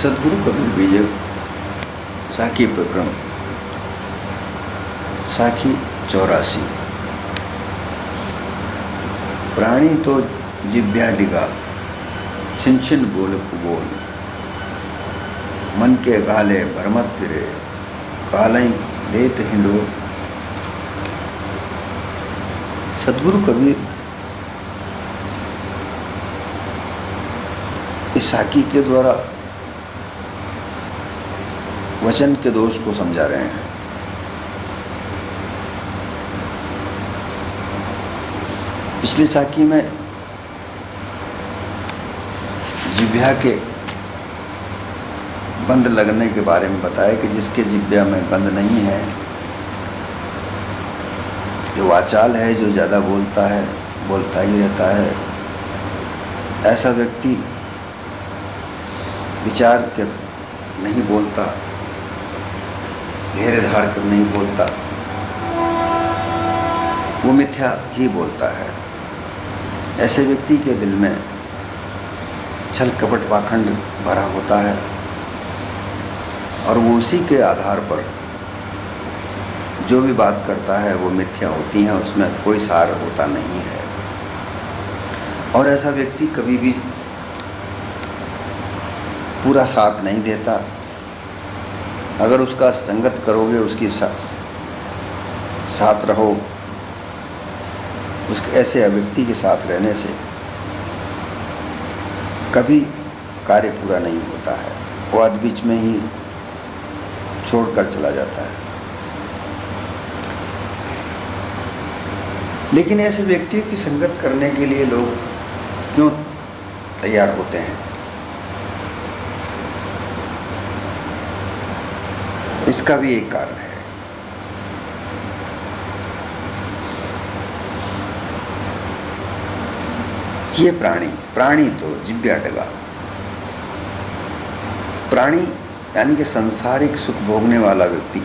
सदगुरु कबीर विजय साखी प्रकरण साखी 84। प्राणी तो जिभ्या डिगा छिन छिन बोल कुबोल, मन के गाले भरमत फिरे कालई देत हिंडोल। सदगुरु कबीर इस साखी के द्वारा वचन के दोष को समझा रहे हैं। पिछली साखी में जिह्वा के बंद लगने के बारे में बताया कि जिसके जिह्वा में बंद नहीं है, जो वाचाल है, जो ज़्यादा बोलता है, बोलता ही रहता है, ऐसा व्यक्ति विचार के नहीं बोलता, गहरे धार कर नहीं बोलता, वो मिथ्या ही बोलता है। ऐसे व्यक्ति के दिल में छल कपट पाखंड भरा होता है और वो उसी के आधार पर जो भी बात करता है वो मिथ्या होती है, उसमें कोई सार होता नहीं है। और ऐसा व्यक्ति कभी भी पूरा साथ नहीं देता। अगर उसका संगत करोगे, उसकी साथ रहो, उस ऐसे व्यक्ति के साथ रहने से कभी कार्य पूरा नहीं होता है, वो आध बीच में ही छोड़कर चला जाता है। लेकिन ऐसे व्यक्तियों की संगत करने के लिए लोग क्यों तैयार होते हैं? इसका भी एक कारण है। ये प्राणी तो जिभ्या डगा। प्राणी यानी कि सांसारिक सुख भोगने वाला व्यक्ति,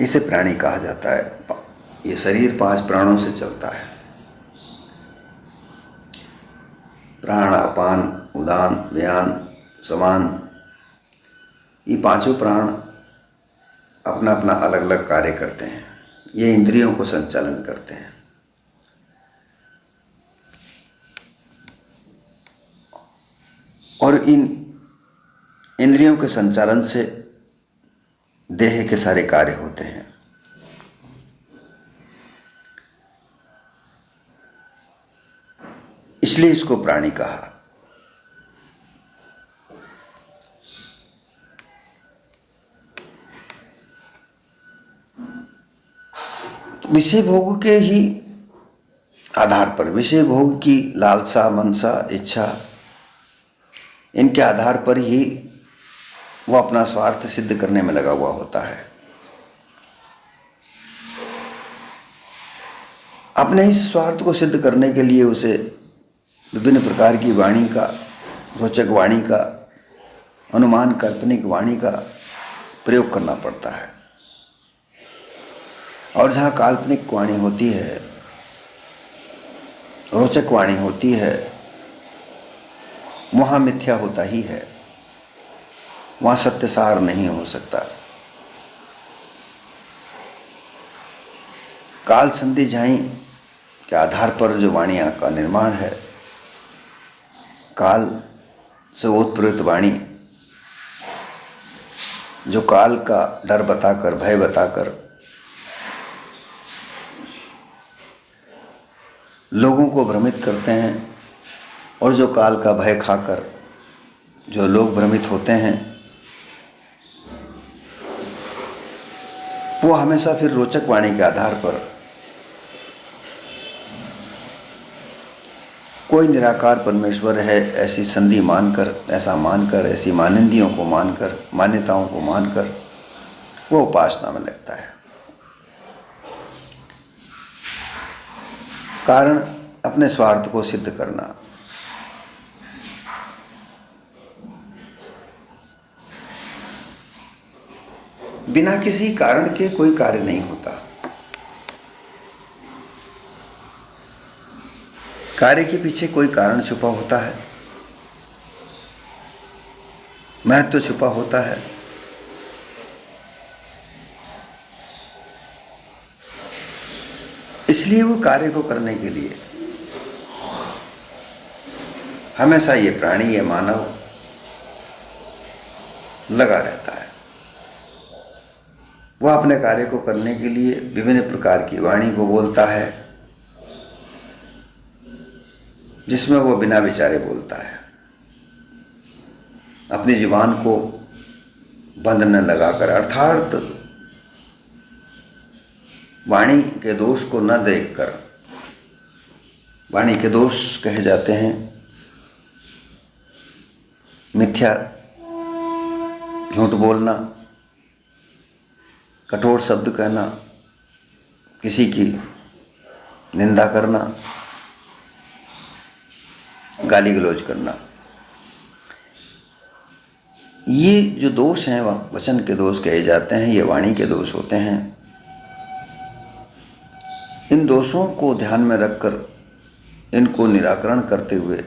इसे प्राणी कहा जाता है। ये शरीर 5 प्राणों से चलता है। प्राण, अपान, उदान, व्यान, समान, ये 5 प्राण अपना अपना अलग अलग कार्य करते हैं। ये इंद्रियों को संचालन करते हैं। और इन इंद्रियों के संचालन से देह के सारे कार्य होते हैं। इसलिए इसको प्राणी कहा। विषय भोग के ही आधार पर, विषय भोग की लालसा, मनसा, इच्छा, इनके आधार पर ही वो अपना स्वार्थ सिद्ध करने में लगा हुआ होता है। अपने इस स्वार्थ को सिद्ध करने के लिए उसे विभिन्न प्रकार की वाणी का, रोचक वाणी का, अनुमान काल्पनिक वाणी का प्रयोग करना पड़ता है। और जहाँ काल्पनिक वाणी होती है, रोचक वाणी होती है, वहाँ मिथ्या होता ही है, वहाँ सत्यसार नहीं हो सकता। काल संधि झाई के आधार पर जो वाणियाँ का निर्माण है, काल से उत्प्रेरित वाणी, जो काल का डर बताकर, भय बताकर लोगों को भ्रमित करते हैं, और जो काल का भय खाकर जो लोग भ्रमित होते हैं, वो हमेशा फिर रोचक वाणी के आधार पर कोई निराकार परमेश्वर है ऐसी संधि मानकर, ऐसा मानकर, ऐसी मानिंदियों को मानकर, मान्यताओं को मानकर वो उपासना में लगता है। कारण अपने स्वार्थ को सिद्ध करना। बिना किसी कारण के कोई कार्य नहीं होता। कार्य के पीछे कोई कारण छुपा होता है। महत्व छुपा होता है। इसलिए वो कार्य को करने के लिए हमेशा ये प्राणी, ये मानव लगा रहता है। वह अपने कार्य को करने के लिए विभिन्न प्रकार की वाणी को बोलता है, जिसमें वो बिना विचारे बोलता है। अपनी जुबान को बंद न लगाकर, अर्थात वाणी के दोष को न देखकर। वाणी के दोष कहे जाते हैं मिथ्या, झूठ बोलना, कठोर शब्द कहना, किसी की निंदा करना, गाली गलौज करना। ये जो दोष हैं वचन के दोष कहे जाते हैं, ये वाणी के दोष होते हैं। इन दोषों को ध्यान में रखकर इनको निराकरण करते हुए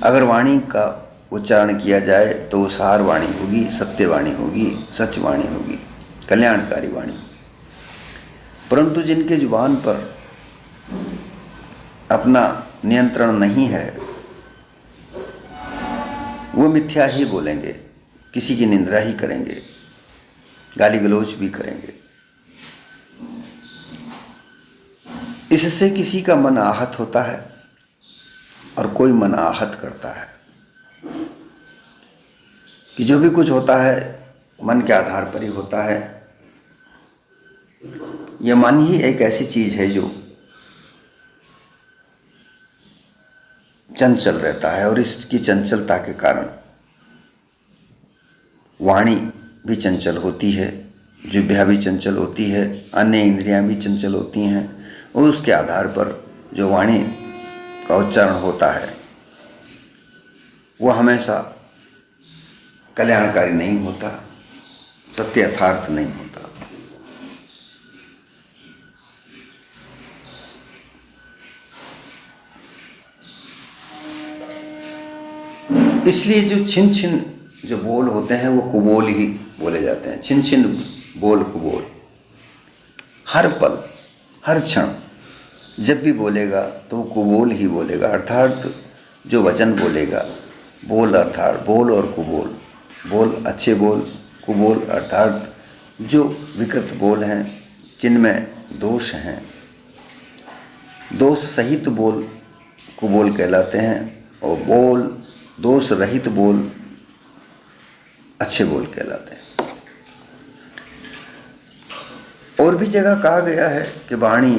अगर वाणी का उच्चारण किया जाए तो वो सार वाणी होगी, सत्य वाणी होगी, सच वाणी होगी, कल्याणकारी वाणी। परंतु जिनके जुबान पर अपना नियंत्रण नहीं है, वो मिथ्या ही बोलेंगे, किसी की निंदा ही करेंगे, गाली गलौज भी करेंगे। इससे किसी का मन आहत होता है और कोई मन आहत करता है कि जो भी कुछ होता है मन के आधार पर ही होता है। यह मन ही एक ऐसी चीज है जो चंचल रहता है, और इसकी चंचलता के कारण वाणी भी चंचल होती है, जिह्वा भी चंचल होती है, अन्य इंद्रियां भी चंचल होती हैं, और उसके आधार पर जो वाणी का उच्चारण होता है वह हमेशा कल्याणकारी नहीं होता, सत्य यथार्थ नहीं होता। इसलिए जो छिन छिन जो बोल होते हैं वो कुबोल ही बोले जाते हैं। छिन छिन बोल कुबोल, हर पल हर क्षण जब भी बोलेगा तो कुबोल ही बोलेगा, अर्थात जो वचन बोलेगा, बोल अर्थात बोल और कुबोल, बोल अच्छे बोल, कुबोल अर्थात जो विकृत बोल हैं जिनमें दोष हैं, दोष सहित बोल कुबोल कहलाते हैं, और बोल दोष रहित बोल अच्छे बोल कहलाते हैं। और भी जगह कहा गया है कि वाणी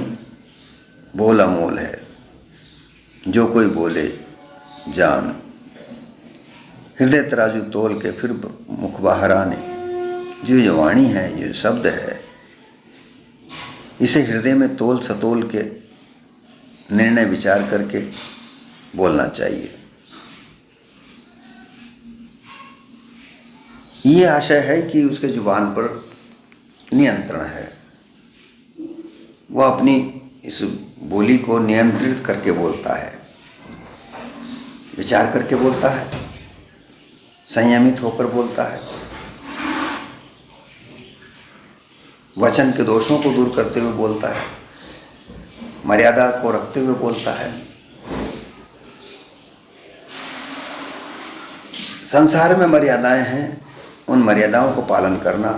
बोल अमोल है, जो कोई बोले जान, हृदय तराजू तोल के फिर मुख बाहर आने। जो वाणी है, ये शब्द है, इसे हृदय में तोल सतोल के निर्णय विचार करके बोलना चाहिए। ये आशय है कि उसके जुबान पर नियंत्रण है, वह अपनी इस बोली को नियंत्रित करके बोलता है, विचार करके बोलता है, संयमित होकर बोलता है, वचन के दोषों को दूर करते हुए बोलता है, मर्यादा को रखते हुए बोलता है। संसार में मर्यादाएं हैं, उन मर्यादाओं को पालन करना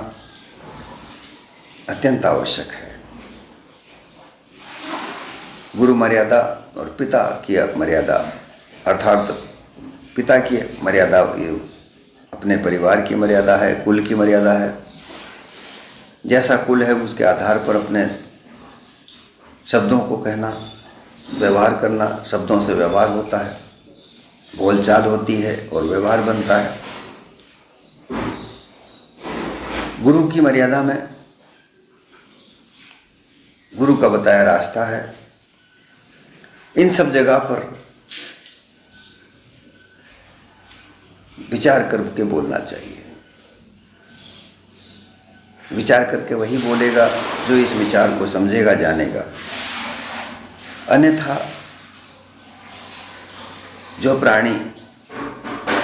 अत्यंत आवश्यक है। गुरु मर्यादा और पिता की मर्यादा, अर्थात पिता की मर्यादा ये अपने परिवार की मर्यादा है, कुल की मर्यादा है। जैसा कुल है उसके आधार पर अपने शब्दों को कहना, व्यवहार करना, शब्दों से व्यवहार होता है, बोलचाल होती है और व्यवहार बनता है। गुरु की मर्यादा में गुरु का बताया रास्ता है। इन सब जगह पर विचार करके बोलना चाहिए। विचार करके वही बोलेगा जो इस विचार को समझेगा, जानेगा। अन्यथा जो प्राणी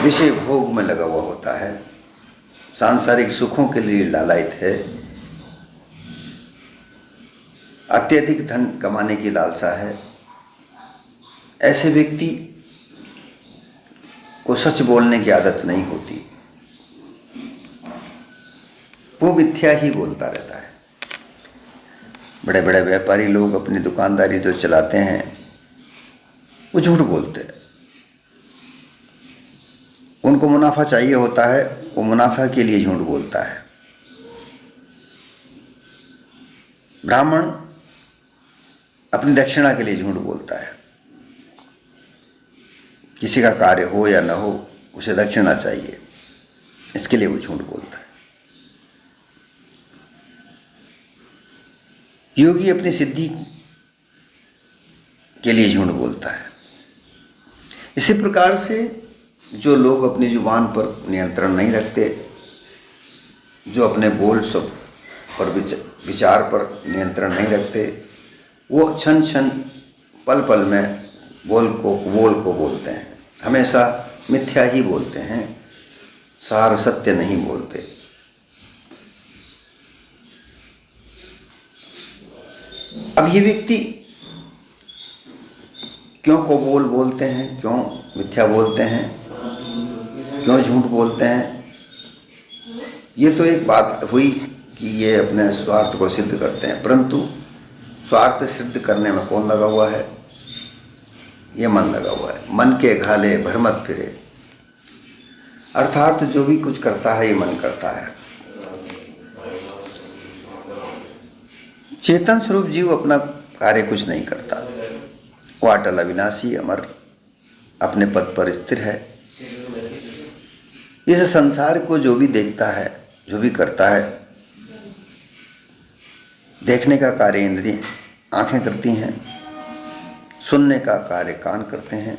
विषय भोग में लगा हुआ होता है, सांसारिक सुखों के लिए लालायित है, अत्यधिक धन कमाने की लालसा है, ऐसे व्यक्ति को सच बोलने की आदत नहीं होती, वो मिथ्या ही बोलता रहता है। बड़े बड़े व्यापारी लोग अपनी दुकानदारी जो चलाते हैं वो झूठ बोलते हैं। उनको मुनाफा चाहिए होता है, वो मुनाफा के लिए झूठ बोलता है। ब्राह्मण अपनी दक्षिणा के लिए झूठ बोलता है, किसी का कार्य हो या न हो उसे दक्षिणा चाहिए, इसके लिए वो झूठ बोलता है। योगी अपनी सिद्धि के लिए झूठ बोलता है। इसी प्रकार से जो लोग अपनी जुबान पर नियंत्रण नहीं रखते, जो अपने बोल सब पर विचार पर नियंत्रण नहीं रखते, वो क्षण क्षण पल पल में बोल को बोलते हैं, हमेशा मिथ्या ही बोलते हैं, सार सत्य नहीं बोलते। अब ये व्यक्ति क्यों को बोलते हैं, क्यों मिथ्या बोलते हैं, क्यों झूठ बोलते हैं, ये तो एक बात हुई कि ये अपने स्वार्थ को सिद्ध करते हैं, परंतु स्वार्थ सिद्ध करने में कौन लगा हुआ है? ये मन लगा हुआ है। मन के घाले भर मत फिरे, अर्थात जो भी कुछ करता है ये मन करता है। चेतन स्वरूप जीव अपना कार्य कुछ नहीं करता, वो अटल अविनाशी अमर अपने पद पर स्थिर है। इस संसार को जो भी देखता है, जो भी करता है, देखने का कार्य इंद्रिय आंखें करती हैं, सुनने का कार्य कान करते हैं,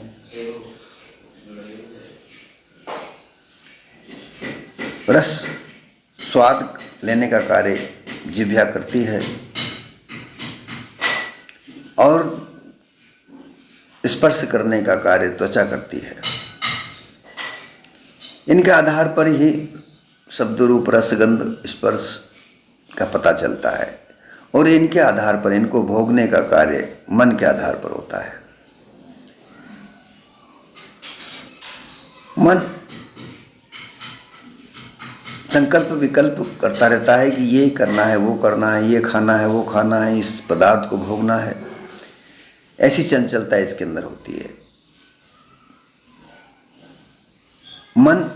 रस स्वाद लेने का कार्य जिह्वा करती है, और स्पर्श करने का कार्य त्वचा करती है। इनके आधार पर ही शब्द रूप रस गंध स्पर्श का पता चलता है, और इनके आधार पर इनको भोगने का कार्य मन के आधार पर होता है। मन संकल्प विकल्प करता रहता है कि ये करना है, वो करना है, ये खाना है, वो खाना है, इस पदार्थ को भोगना है। ऐसी चंचलता इसके अंदर होती है। मन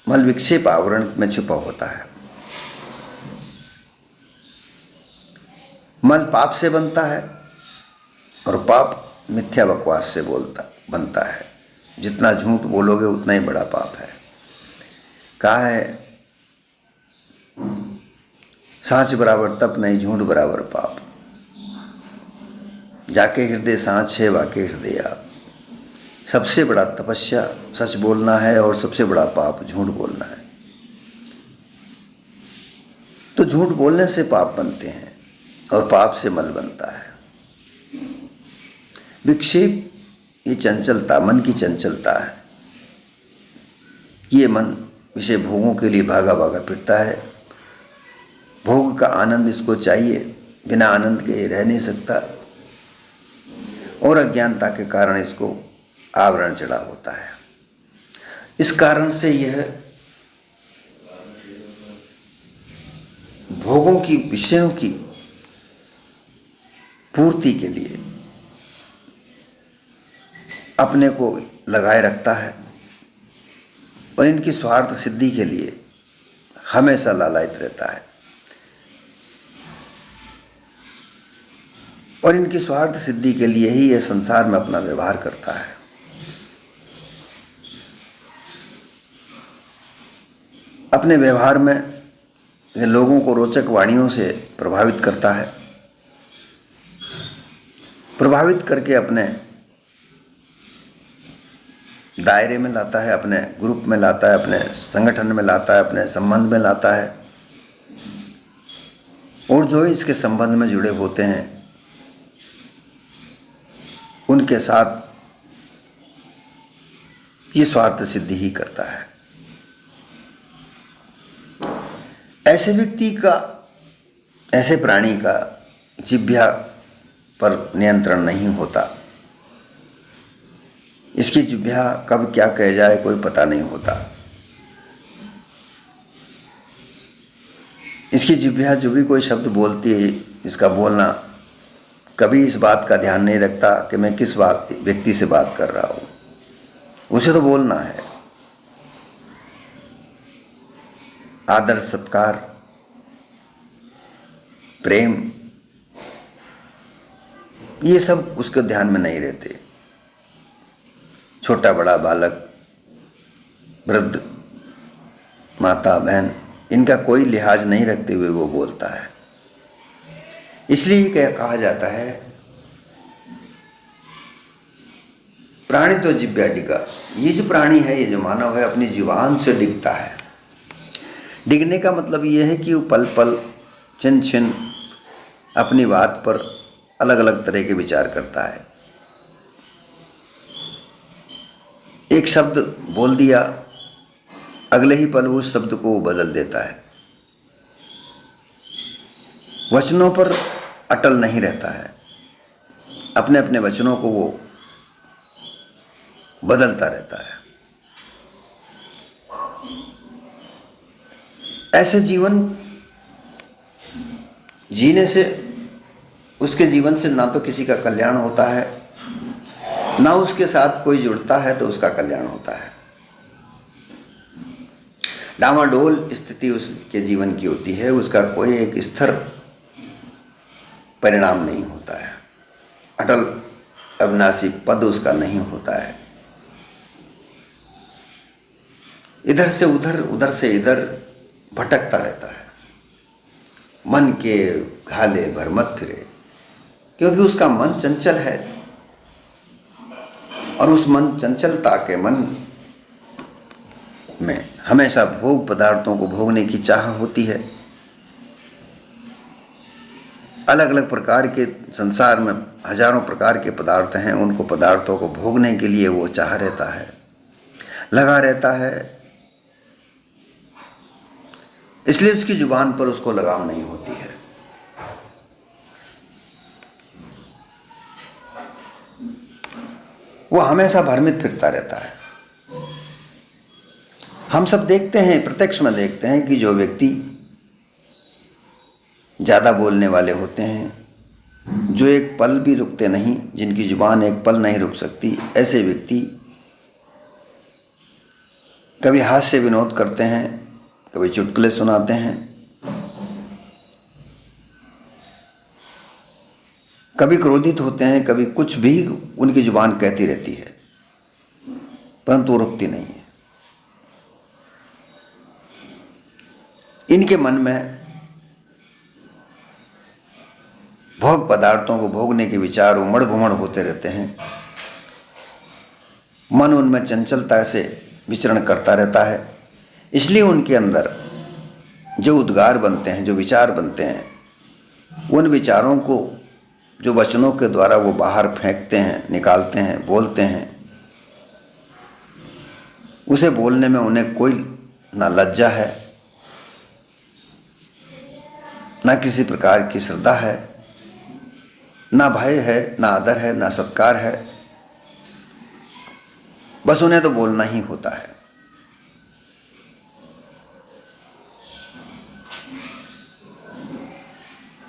मल विक्षेप आवरण में छुपा होता है। मन पाप से बनता है, और पाप मिथ्या बकवास से बनता है। जितना झूठ बोलोगे उतना ही बड़ा पाप है। कहा है सांच बराबर तप नहीं, झूठ बराबर पाप। जाके हृदय सांच है, वाके हृदय आप। सबसे बड़ा तपस्या सच बोलना है, और सबसे बड़ा पाप झूठ बोलना है। तो झूठ बोलने से पाप बनते हैं, और पाप से मल बनता है। विक्षेप ये चंचलता, मन की चंचलता है। ये मन विषय भोगों के लिए भागा भागा फिरता है। भोग का आनंद इसको चाहिए, बिना आनंद के रह नहीं सकता, और अज्ञानता के कारण इसको आवरण चढ़ा होता है। इस कारण से यह भोगों की, विषयों की पूर्ति के लिए अपने को लगाए रखता है, और इनकी स्वार्थ सिद्धि के लिए हमेशा लालायित रहता है। और इनकी स्वार्थ सिद्धि के लिए ही यह संसार में अपना व्यवहार करता है। अपने व्यवहार में यह लोगों को रोचक वाणियों से प्रभावित करता है, प्रभावित करके अपने दायरे में लाता है, अपने ग्रुप में लाता है, अपने संगठन में लाता है, अपने संबंध में लाता है। और जो इसके संबंध में जुड़े होते हैं उनके साथ ये स्वार्थ सिद्धि ही करता है। ऐसे व्यक्ति का, ऐसे प्राणी का जिह्वा पर नियंत्रण नहीं होता। इसकी जिह्वा कब क्या कह जाए कोई पता नहीं होता। इसकी जिह्वा जो भी कोई शब्द बोलती है, इसका बोलना कभी इस बात का ध्यान नहीं रखता कि मैं किस व्यक्ति से बात कर रहा हूँ। उसे तो बोलना है। आदर, सत्कार, प्रेम, ये सब उसके ध्यान में नहीं रहते। छोटा बड़ा, बालक, वृद्ध, माता, बहन, इनका कोई लिहाज नहीं रखते हुए वो बोलता है। इसलिए क्या कहा जाता है, प्राणी तो जिह्वा डिगा। ये जो प्राणी है, ये जो मानव है, अपनी जुबान से डिगता है। डिगने का मतलब ये है कि वो पल पल, छिन छिन अपनी बात पर अलग अलग तरह के विचार करता है। एक शब्द बोल दिया, अगले ही पल उस शब्द को वो बदल देता है। वचनों पर अटल नहीं रहता है। अपने अपने वचनों को वो बदलता रहता है। ऐसे जीवन जीने से, उसके जीवन से ना तो किसी का कल्याण होता है, ना उसके साथ कोई जुड़ता है तो उसका कल्याण होता है। डामाडोल स्थिति उसके जीवन की होती है। उसका कोई एक स्थिर परिणाम नहीं होता है। अटल अविनाशी पद उसका नहीं होता है। इधर से उधर, उधर से इधर भटकता रहता है। मन के घाले भर मत फिरे, क्योंकि उसका मन चंचल है और उस मन चंचलता के मन में हमेशा भोग पदार्थों को भोगने की चाह होती है। अलग अलग प्रकार के, संसार में हजारों प्रकार के पदार्थ हैं, उनको पदार्थों को भोगने के लिए वो चाह रहता है, लगा रहता है। इसलिए उसकी जुबान पर उसको लगाम नहीं होती है। वो हमेशा भ्रमित फिरता रहता है। हम सब देखते हैं, प्रत्यक्ष में देखते हैं कि जो व्यक्ति ज़्यादा बोलने वाले होते हैं, जो एक पल भी रुकते नहीं, जिनकी जुबान एक पल नहीं रुक सकती, ऐसे व्यक्ति कभी हास्य विनोद करते हैं, कभी चुटकुले सुनाते हैं, कभी क्रोधित होते हैं, कभी कुछ भी उनकी जुबान कहती रहती है, परंतु वो रुकती नहीं है। इनके मन में भोग पदार्थों को भोगने के विचार उमड़ घुमड़ होते रहते हैं। मन उनमें चंचलता से विचरण करता रहता है। इसलिए उनके अंदर जो उद्गार बनते हैं, जो विचार बनते हैं, उन विचारों को जो वचनों के द्वारा वो बाहर फेंकते हैं, निकालते हैं, बोलते हैं, उसे बोलने में उन्हें कोई ना लज्जा है, ना किसी प्रकार की श्रद्धा है, ना भय है, ना आदर है, ना सत्कार है। बस उन्हें तो बोलना ही होता है।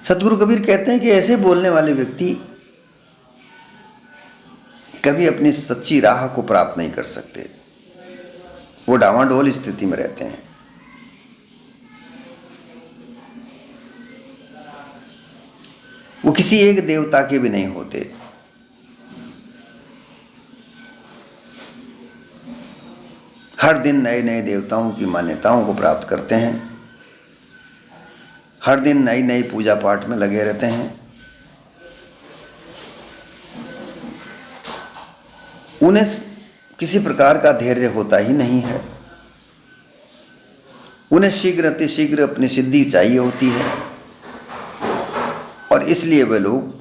सतगुरु कबीर कहते हैं कि ऐसे बोलने वाले व्यक्ति कभी अपनी सच्ची राह को प्राप्त नहीं कर सकते। वो डावाडोल स्थिति में रहते हैं। वो किसी एक देवता के भी नहीं होते। हर दिन नए नए देवताओं की मान्यताओं को प्राप्त करते हैं। हर दिन नई नई पूजा पाठ में लगे रहते हैं। उन्हें किसी प्रकार का धैर्य होता ही नहीं है। उन्हें शीघ्र अतिशीघ्र अपनी सिद्धि चाहिए होती है और इसलिए वे लोग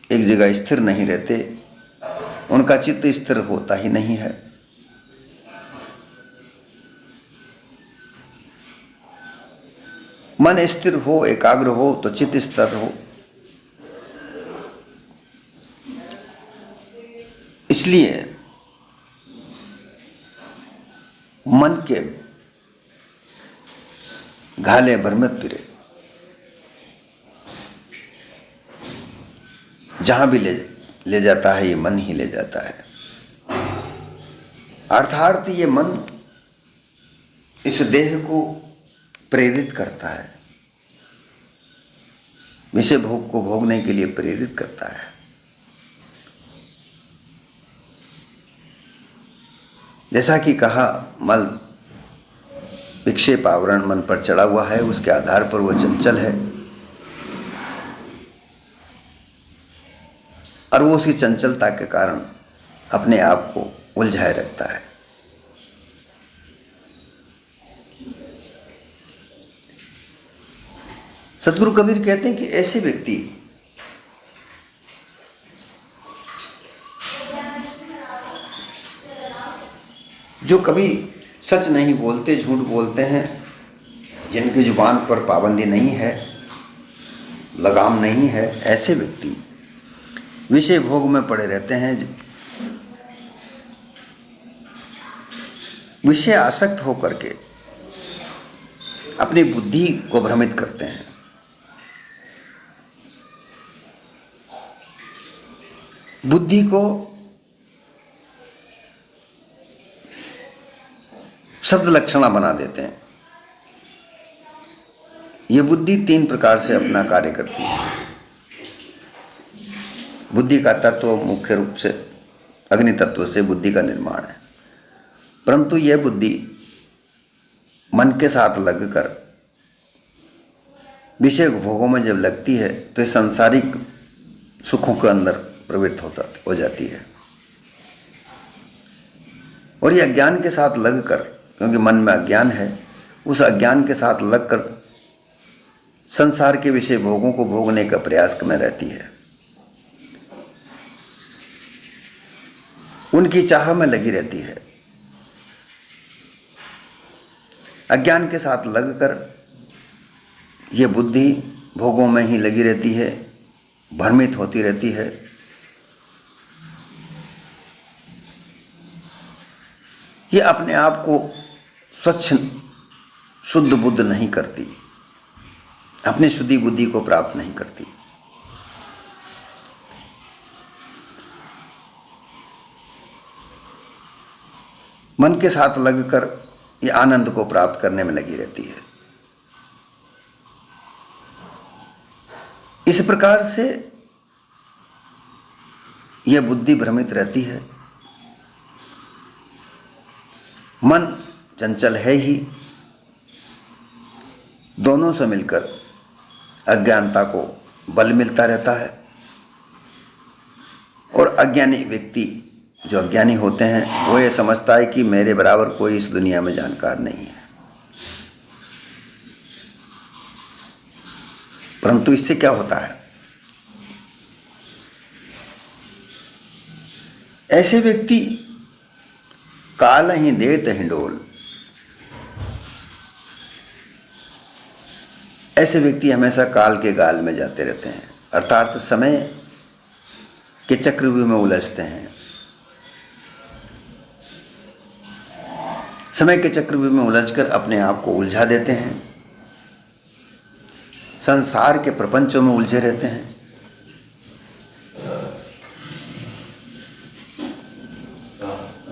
एक जगह स्थिर नहीं रहते। उनका चित्त स्थिर होता ही नहीं है। मन स्थिर हो, एकाग्र हो तो चित्त स्थिर हो। इसलिए मन के घाले भर में फिरे, जहां भी ले जाता है ये मन ही ले जाता है। अर्थात ये मन इस देह को प्रेरित करता है, विषय भोग को भोगने के लिए प्रेरित करता है। जैसा कि कहा, मल विक्षेप आवरण मन पर चढ़ा हुआ है, उसके आधार पर वो चंचल है और वो उसी चंचलता के कारण अपने आप को उलझाए रखता है। सतगुरु कबीर कहते हैं कि ऐसे व्यक्ति जो कभी सच नहीं बोलते, झूठ बोलते हैं, जिनकी जुबान पर पाबंदी नहीं है, लगाम नहीं है, ऐसे व्यक्ति विषय भोग में पड़े रहते हैं। विषय आसक्त होकर के अपनी बुद्धि को भ्रमित करते हैं। बुद्धि को शब्द लक्षणा बना देते हैं। ये बुद्धि 3 प्रकार से अपना कार्य करती है। बुद्धि का तत्व मुख्य रूप से अग्नि तत्व से बुद्धि का निर्माण है, परंतु यह बुद्धि मन के साथ लगकर विषय भोगों में जब लगती है तो ये सांसारिक सुखों के अंदर प्रवृत्त हो जाती है। और ये अज्ञान के साथ लगकर, क्योंकि मन में अज्ञान है, उस अज्ञान के साथ लगकर संसार के विषय भोगों को भोगने का प्रयास में रहती है। उनकी चाह में लगी रहती है। अज्ञान के साथ लगकर ये बुद्धि भोगों में ही लगी रहती है, भ्रमित होती रहती है। ये अपने आप को स्वच्छ शुद्ध बुद्ध नहीं करती, अपनी शुद्धि बुद्धि को प्राप्त नहीं करती। मन के साथ लगकर ये आनंद को प्राप्त करने में लगी रहती है। इस प्रकार से यह बुद्धि भ्रमित रहती है। मन चंचल है ही, दोनों से मिलकर अज्ञानता को बल मिलता रहता है। और अज्ञानी व्यक्ति, जो अज्ञानी होते हैं, वो ये समझता है कि मेरे बराबर कोई इस दुनिया में जानकार नहीं है। परंतु इससे क्या होता है? ऐसे व्यक्ति काल ही देत हिंडोल, ऐसे व्यक्ति हमेशा काल के गाल में जाते रहते हैं, अर्थात समय के चक्रव्यूह में उलझते हैं। समय के चक्रव्यूह में उलझकर अपने आप को उलझा देते हैं, संसार के प्रपंचों में उलझे रहते हैं।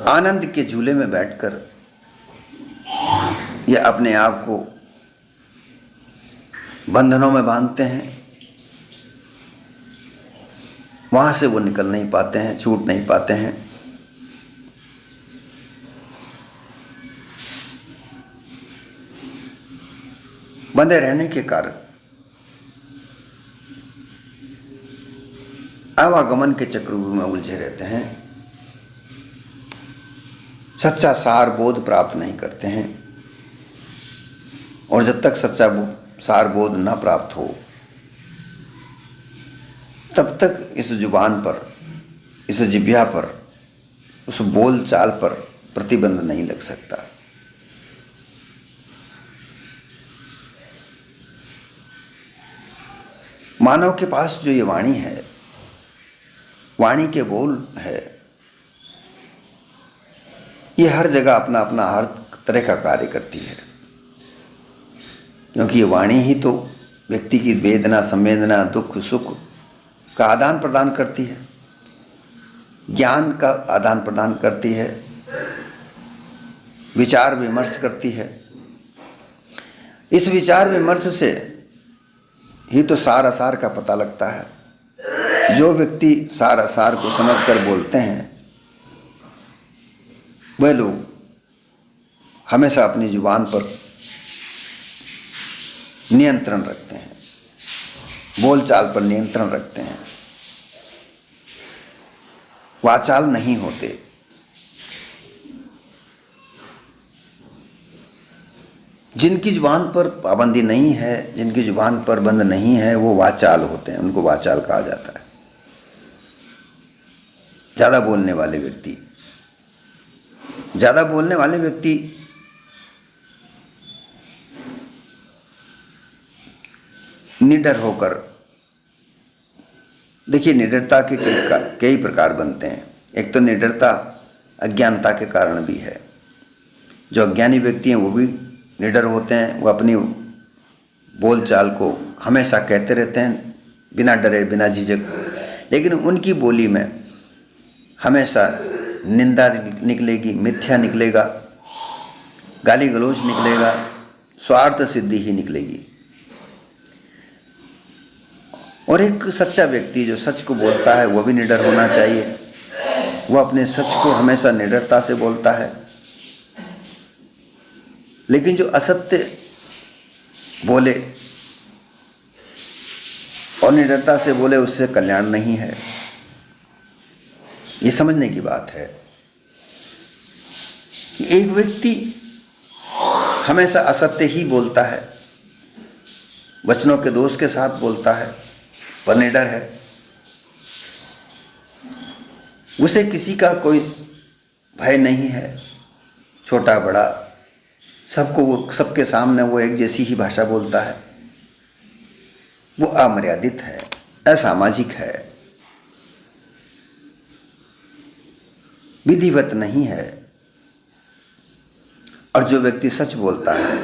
आनंद के झूले में बैठकर ये अपने आप को बंधनों में बांधते हैं, वहां से वो निकल नहीं पाते हैं, छूट नहीं पाते हैं। बंधे रहने के कारण आवागमन के चक्रव्यूह में उलझे रहते हैं, सच्चा सार बोध प्राप्त नहीं करते हैं। और जब तक सच्चा सार बोध न प्राप्त हो, तब तक इस जुबान पर, इस जिह्वा पर उस बोल चाल पर प्रतिबंध नहीं लग सकता। मानव के पास जो ये वाणी है, वाणी के बोल है, ये हर जगह अपना अपना हर तरह का कार्य करती है, क्योंकि ये वाणी ही तो व्यक्ति की वेदना, संवेदना, दुख, सुख का आदान प्रदान करती है, ज्ञान का आदान प्रदान करती है, विचार विमर्श करती है। इस विचार विमर्श से ही तो सार असार का पता लगता है। जो व्यक्ति सार असार को समझकर बोलते हैं, वह लोग हमेशा अपनी जुबान पर नियंत्रण रखते हैं, बोलचाल पर नियंत्रण रखते हैं, वाचाल नहीं होते। जिनकी जुबान पर पाबंदी नहीं है, जिनकी जुबान पर बंद नहीं है, वो वाचाल होते हैं, उनको वाचाल कहा जाता है। ज़्यादा बोलने वाले व्यक्ति, ज़्यादा बोलने वाले व्यक्ति निडर होकर, देखिए निडरता के कई प्रकार बनते हैं। एक तो निडरता अज्ञानता के कारण भी है। जो अज्ञानी व्यक्ति हैं वो भी निडर होते हैं, वो अपनी बोलचाल को हमेशा कहते रहते हैं बिना डरे, बिना झिझक, लेकिन उनकी बोली में हमेशा निंदा निकलेगी, मिथ्या निकलेगा, गाली गलौज निकलेगा, स्वार्थ सिद्धि ही निकलेगी। और एक सच्चा व्यक्ति जो सच को बोलता है, वो भी निडर होना चाहिए। वो अपने सच को हमेशा निडरता से बोलता है। लेकिन जो असत्य बोले और निडरता से बोले, उससे कल्याण नहीं है। ये समझने की बात है कि एक व्यक्ति हमेशा असत्य ही बोलता है, वचनों के दोष के साथ बोलता है, पर निडर है। उसे किसी का कोई भय नहीं है, छोटा बड़ा सबको, वो सबके सामने वो एक जैसी ही भाषा बोलता है। वो अमर्यादित है, असामाजिक है, विधिवत नहीं है। और जो व्यक्ति सच बोलता है,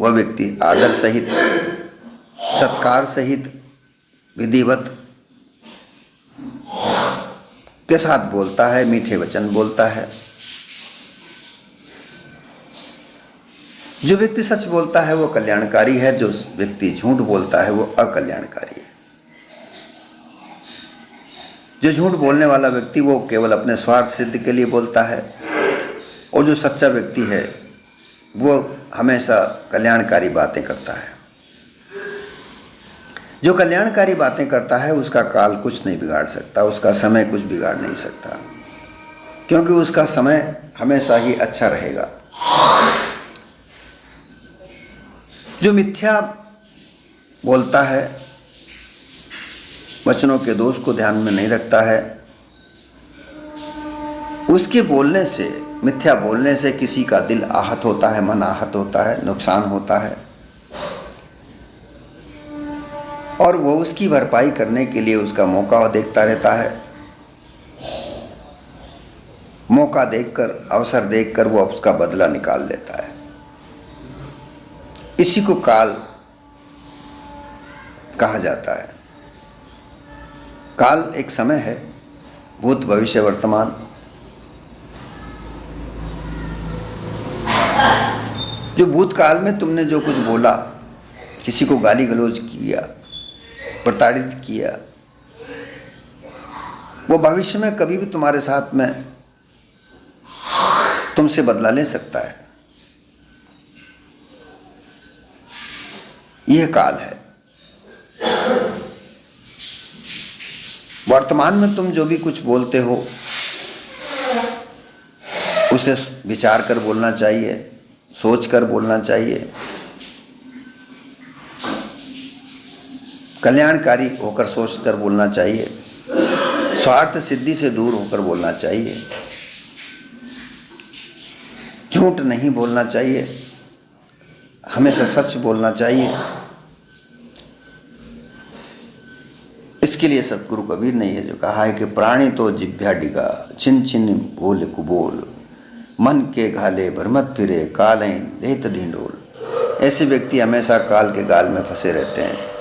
वह व्यक्ति आदर सहित, सत्कार सहित, विधिवत के साथ बोलता है, मीठे वचन बोलता है। जो व्यक्ति सच बोलता है वो कल्याणकारी है, जो व्यक्ति झूठ बोलता है वो अकल्याणकारी है। जो झूठ बोलने वाला व्यक्ति वो केवल अपने स्वार्थ सिद्धि के लिए बोलता है, और जो सच्चा व्यक्ति है वो हमेशा कल्याणकारी बातें करता है। जो कल्याणकारी बातें करता है उसका काल कुछ नहीं बिगाड़ सकता, उसका समय कुछ बिगाड़ नहीं सकता, क्योंकि उसका समय हमेशा ही अच्छा रहेगा। जो मिथ्या बोलता है, वचनों के दोष को ध्यान में नहीं रखता है, उसके बोलने से, मिथ्या बोलने से किसी का दिल आहत होता है, मन आहत होता है, नुकसान होता है, और वो उसकी भरपाई करने के लिए उसका मौका देखता रहता है। मौका देखकर, अवसर देखकर वो उसका बदला निकाल लेता है। इसी को काल कहा जाता है। काल एक समय है, भूत भविष्य वर्तमान। जो भूतकाल में तुमने जो कुछ बोला, किसी को गाली गलौज किया, प्रताड़ित किया, वो भविष्य में कभी भी तुम्हारे साथ में तुमसे बदला ले सकता है। यह काल है। वर्तमान में तुम जो भी कुछ बोलते हो उसे विचार कर बोलना चाहिए, सोच कर बोलना चाहिए, कल्याणकारी होकर सोच कर बोलना चाहिए, स्वार्थ सिद्धि से दूर होकर बोलना चाहिए। झूठ नहीं बोलना चाहिए, हमेशा सच बोलना चाहिए। इसके लिए सतगुरु कबीर ने ये जो कहा है कि प्राणी तो जिभ्या डिगा, छिन छिन बोल कुबोल, मन के घाले भरमत फिरे, कालें लेत ढिंडोल। ऐसे व्यक्ति हमेशा काल के गाल में फंसे रहते हैं।